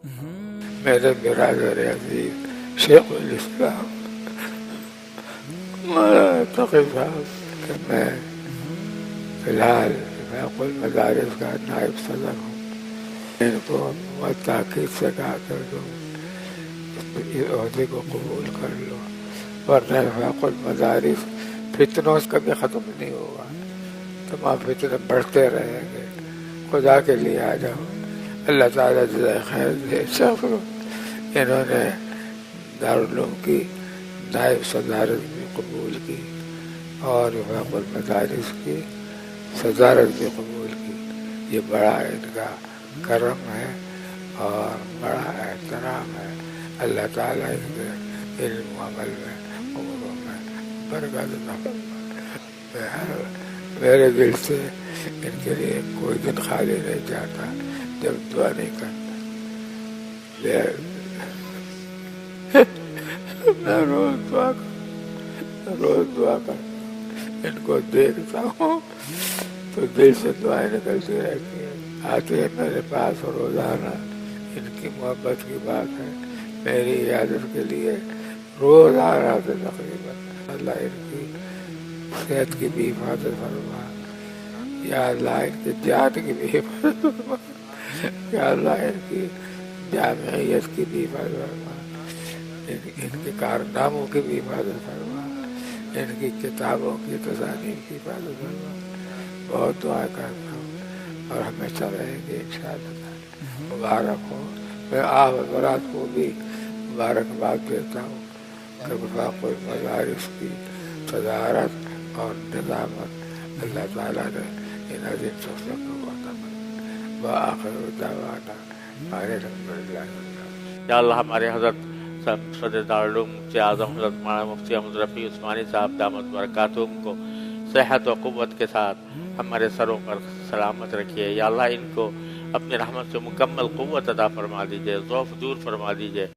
میرے برادر عزیز شیخ الاسلام مولانا تقی صاحب کہ میں فی الحال فیق المدارس کا نائب صدر ہوں، ان کو بہت تاکید سے کہا کر دو اس عہدے کو قبول کر لو، ورنہ فیق المدارس فتنوں سے کبھی ختم نہیں ہوگا، تمام فتنے بڑھتے رہیں گے، خدا کے لیے آ جاؤ، اللہ تعالیٰ جزائے خیر دے۔ انہوں نے دارالعلوم کی نائب صدارت بھی قبول کی اور فیق المدارس کی صدارت بھی قبول کی۔ یہ بڑا ان کا کرم ہے اور بڑا احترام ہے، اللہ تعالیٰ ان کے علم و عمل میں اموروں میں برکت عطا فرمائے۔ میرے دل سے ان کے لیے کوئی دن خالی نہیں جاتا جب دعا نہیں کرتا۔ میں روز دعا کرتا، ان کو دیکھتا ہوں تو دل سے دعائیں نکلتی رہتی ہیں، آتے ہیں میرے پاس روزانہ۔ ان کی محبت کی بات ہے، میری عیادت کے لیے روز آ رہا تھا تقریباً۔ اللہ ان کی صحت کی بھی حفاظت فرما، یا اللہ ان کی جان کی بھی حفاظت فرما، یا اللہ ان کی جامعیت کی بھی حفاظت فرما، ان کے کارناموں کی بھی حفاظت فرما، ان کی کتابوں کی تصانیف کی حفاظت فرما۔ بہت دعا کرتا ہوں اور ہمیشہ رہیں گے انشاءاللہ۔ مبارک ہو، میں آپ حضرات کو بھی مبارکباد دیتا ہوں کہ فیق المدارس کی صدارت اور نظامت اللہ تعالیٰ نے ان عظیم شخصیت کو عطا فرمائی۔ وآخر دعوانا الحمدللہ رب العالمین۔ یا اللہ ہمارے حضرت صدر دارالعلوم مفتی اعظم حضرت مولانا مفتی احمد رفیع عثمانی صاحب دامت برکاتہم کو صحت و قوت کے ساتھ ہمارے سروں پر سلامت رکھیے۔ یا اللہ ان کو اپنی رحمت سے مکمل قوت عطا فرما دیجیے، ضعف دور فرما دیجیے۔